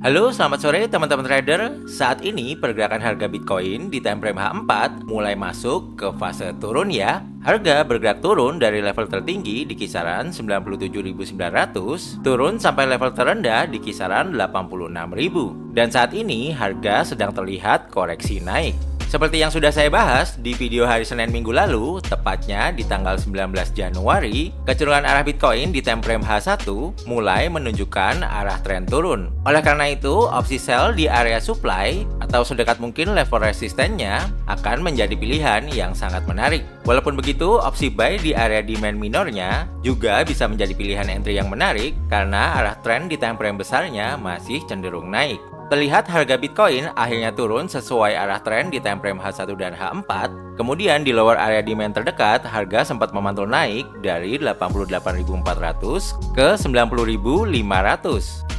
Halo, selamat sore teman-teman trader. Saat ini pergerakan harga Bitcoin di time frame H4 mulai masuk ke fase turun ya. Harga bergerak turun dari level tertinggi di kisaran 97.900, turun sampai level terendah di kisaran 86.000. Dan saat ini harga sedang terlihat koreksi naik. Seperti yang sudah saya bahas di video hari Senin minggu lalu, tepatnya di tanggal 19 Januari, kecenderungan arah Bitcoin di time frame H1 mulai menunjukkan arah tren turun. Oleh karena itu, opsi sell di area supply atau sedekat mungkin level resistennya akan menjadi pilihan yang sangat menarik. Walaupun begitu, opsi buy di area demand minornya juga bisa menjadi pilihan entry yang menarik karena arah tren di time frame besarnya masih cenderung naik. Terlihat harga Bitcoin akhirnya turun sesuai arah tren di time frame H1 dan H4. Kemudian di lower area demand terdekat, harga sempat memantul naik dari 88.400 ke 90.500.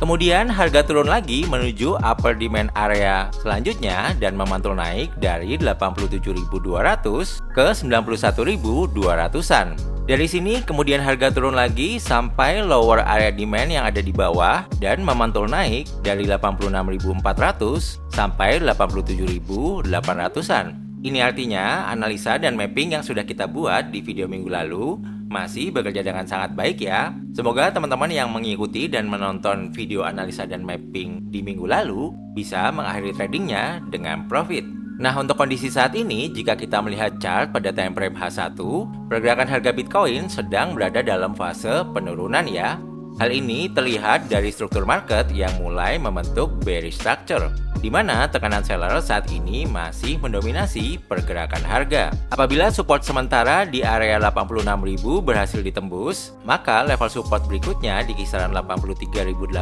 Kemudian harga turun lagi menuju upper demand area selanjutnya dan memantul naik dari 87.200 ke 91.200-an. Dari sini kemudian harga turun lagi sampai lower area demand yang ada di bawah dan memantul naik dari 86.400 sampai 87.800-an. Ini artinya analisa dan mapping yang sudah kita buat di video minggu lalu masih bekerja dengan sangat baik ya. Semoga teman-teman yang mengikuti dan menonton video analisa dan mapping di minggu lalu bisa mengakhiri tradingnya dengan profit. Nah, untuk kondisi saat ini, jika kita melihat chart pada time frame H1, pergerakan harga Bitcoin sedang berada dalam fase penurunan ya. Hal ini terlihat dari struktur market yang mulai membentuk bearish structure, di mana tekanan seller saat ini masih mendominasi pergerakan harga. Apabila support sementara di area 86.000 berhasil ditembus, maka level support berikutnya di kisaran 83.800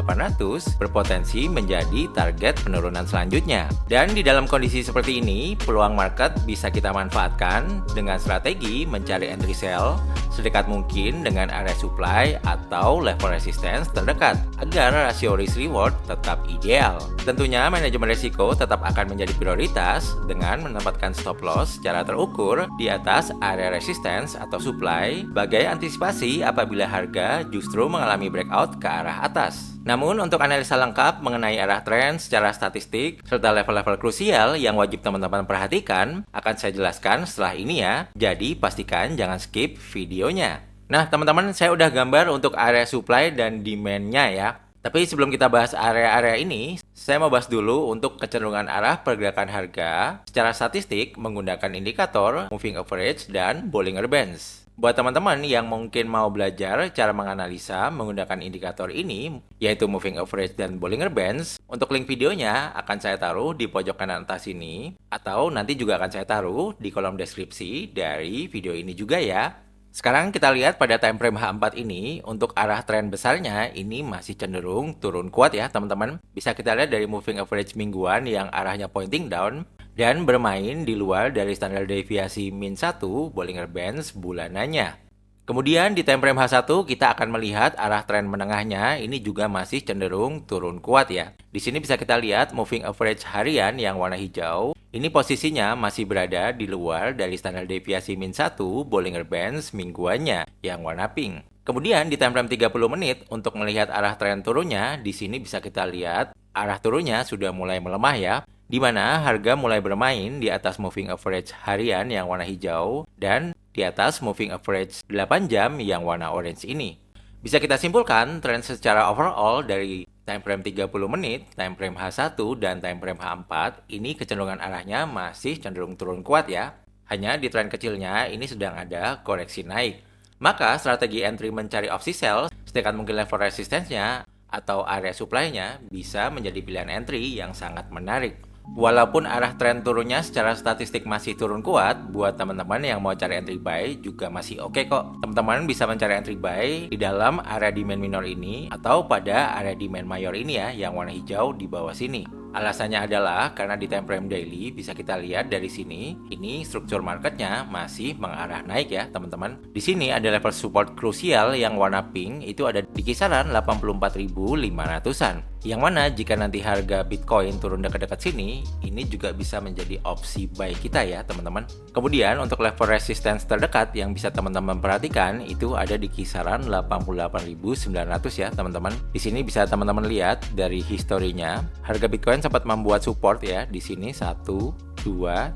berpotensi menjadi target penurunan selanjutnya. Dan di dalam kondisi seperti ini, peluang market bisa kita manfaatkan dengan strategi mencari entry sell sedekat mungkin dengan area supply atau level resistance terdekat agar rasio risk reward tetap ideal. Tentunya manajemen risiko tetap akan menjadi prioritas dengan menempatkan stop loss secara terukur di atas area resistance atau supply sebagai antisipasi apabila harga justru mengalami breakout ke arah atas. Namun untuk analisa lengkap mengenai arah tren secara statistik serta level-level krusial yang wajib teman-teman perhatikan akan saya jelaskan setelah ini ya. Jadi pastikan jangan skip videonya. Nah teman-teman, saya udah gambar untuk area supply dan demand-nya ya. Tapi sebelum kita bahas area-area ini, saya mau bahas dulu untuk kecenderungan arah pergerakan harga secara statistik menggunakan indikator moving average dan Bollinger Bands. Buat teman-teman yang mungkin mau belajar cara menganalisa menggunakan indikator ini, yaitu moving average dan Bollinger Bands, untuk link videonya akan saya taruh di pojok kanan atas ini, atau nanti juga akan saya taruh di kolom deskripsi dari video ini juga ya. Sekarang kita lihat pada time frame H4 ini, untuk arah tren besarnya ini masih cenderung turun kuat ya teman-teman. Bisa kita lihat dari moving average mingguan yang arahnya pointing down dan bermain di luar dari standar deviasi min 1 Bollinger Bands bulanannya. Kemudian di time frame H1 kita akan melihat arah tren menengahnya ini juga masih cenderung turun kuat ya. Di sini bisa kita lihat moving average harian yang warna hijau. Ini posisinya masih berada di luar dari standar deviasi min 1 Bollinger Bands mingguannya yang warna pink. Kemudian di time frame 30 menit untuk melihat arah tren turunnya, di sini bisa kita lihat arah turunnya sudah mulai melemah ya, di mana harga mulai bermain di atas moving average harian yang warna hijau dan di atas moving average 8 jam yang warna orange ini. Bisa kita simpulkan tren secara overall dari time frame 30 menit, time frame H1 dan time frame H4 ini kecenderungan arahnya masih cenderung turun kuat ya. Hanya di tren kecilnya ini sedang ada koreksi naik. Maka strategi entry mencari opsi sell sedekat mungkin level resistance-nya atau area supply-nya bisa menjadi pilihan entry yang sangat menarik. Walaupun arah tren turunnya secara statistik masih turun kuat, buat teman-teman yang mau cari entry buy juga masih oke kok. Teman-teman bisa mencari entry buy di dalam area demand minor ini atau pada area demand mayor ini ya, yang warna hijau di bawah sini. Alasannya adalah karena di time frame daily bisa kita lihat dari sini, ini struktur marketnya masih mengarah naik ya teman-teman. Di sini ada level support krusial yang warna pink itu ada di kisaran 84.500-an. Yang mana jika nanti harga Bitcoin turun dekat-dekat sini, ini juga bisa menjadi opsi buy kita ya teman-teman. Kemudian untuk level resistance terdekat yang bisa teman-teman perhatikan itu ada di kisaran 88.900 ya teman-teman. Di sini bisa teman-teman lihat dari historinya, harga Bitcoin sempat membuat support ya di sini 1, 2,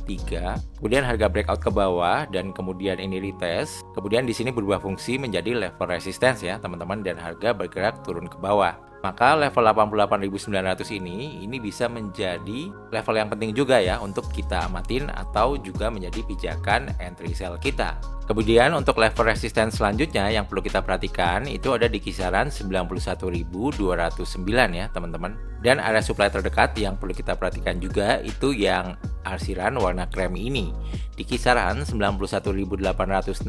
3. Kemudian harga breakout ke bawah dan kemudian ini retest. Kemudian di sini berubah fungsi menjadi level resistance ya teman-teman dan harga bergerak turun ke bawah. Maka level 88.900 ini bisa menjadi level yang penting juga ya untuk kita amatin atau juga menjadi pijakan entry sell kita. Kemudian untuk level resistance selanjutnya yang perlu kita perhatikan itu ada di kisaran 91.209 ya teman-teman. Dan area supply terdekat yang perlu kita perhatikan juga itu yang arsiran warna krem ini di kisaran 91.867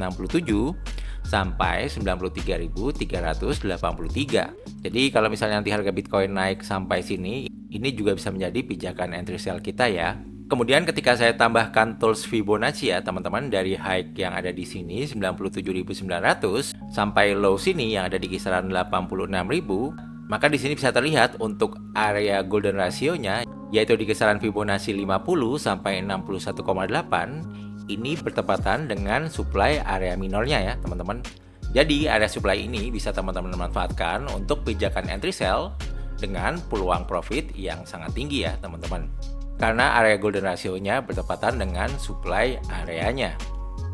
sampai 93.383. Jadi kalau misalnya nanti harga Bitcoin naik sampai sini, ini juga bisa menjadi pijakan entry sell kita ya. Kemudian ketika saya tambahkan tools Fibonacci ya teman-teman, dari high yang ada di sini 97.900 sampai low sini yang ada di kisaran 86.000, maka di sini bisa terlihat untuk area golden ratio-nya yaitu di kisaran Fibonacci 50 sampai 61,8, ini bertepatan dengan supply area minornya ya teman-teman. Jadi area supply ini bisa teman-teman manfaatkan untuk pijakan entry sell dengan peluang profit yang sangat tinggi ya teman-teman. Karena area golden ratio-nya bertepatan dengan supply areanya.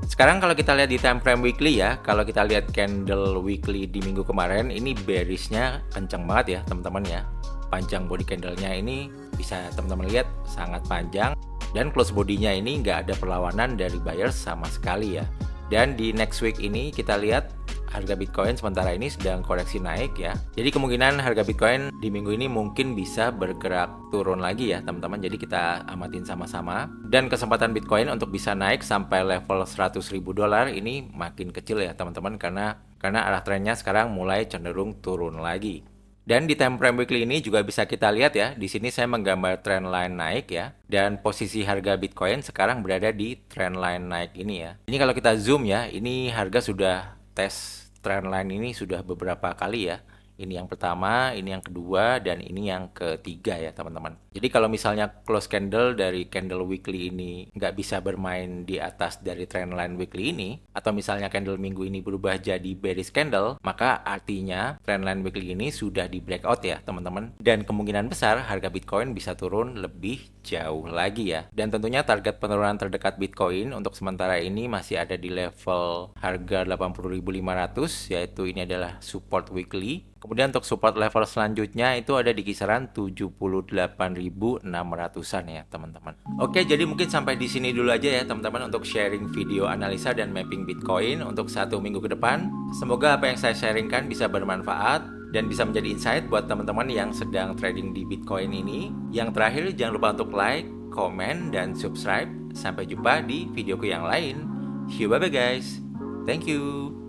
Sekarang kalau kita lihat di time frame weekly ya, kalau kita lihat candle weekly di minggu kemarin, ini bearish-nya kencang banget ya teman-teman ya. Panjang body candle-nya ini bisa teman-teman lihat sangat panjang, dan close body-nya ini nggak ada perlawanan dari buyers sama sekali ya. Dan di next week ini kita lihat harga Bitcoin sementara ini sedang koreksi naik ya. Jadi kemungkinan harga Bitcoin di minggu ini mungkin bisa bergerak turun lagi ya teman-teman. Jadi kita amatin sama-sama. Dan kesempatan Bitcoin untuk bisa naik sampai level $100.000 ini makin kecil ya teman-teman, karena arah trennya sekarang mulai cenderung turun lagi. Dan di time frame weekly ini juga bisa kita lihat ya, di sini saya menggambar trend line naik ya, dan posisi harga Bitcoin sekarang berada di trend line naik ini ya. Ini kalau kita zoom ya, ini harga sudah tes trend line ini sudah beberapa kali ya. Ini yang pertama, ini yang kedua, dan ini yang ketiga ya teman-teman. Jadi kalau misalnya close candle dari candle weekly ini nggak bisa bermain di atas dari trendline weekly ini, atau misalnya candle minggu ini berubah jadi bearish candle, maka artinya trendline weekly ini sudah di breakout ya teman-teman. Dan kemungkinan besar harga Bitcoin bisa turun lebih jauh lagi ya. Dan tentunya target penurunan terdekat Bitcoin untuk sementara ini masih ada di level harga 80.500, yaitu ini adalah support weekly. Kemudian untuk support level selanjutnya itu ada di kisaran 78.600-an ya teman-teman. Oke, jadi mungkin sampai di sini dulu aja ya teman-teman untuk sharing video analisa dan mapping Bitcoin untuk 1 minggu ke depan. Semoga apa yang saya sharingkan bisa bermanfaat dan bisa menjadi insight buat teman-teman yang sedang trading di Bitcoin ini. Yang terakhir, jangan lupa untuk like, komen, dan subscribe. Sampai jumpa di videoku yang lain. See you, bye-bye guys. Thank you.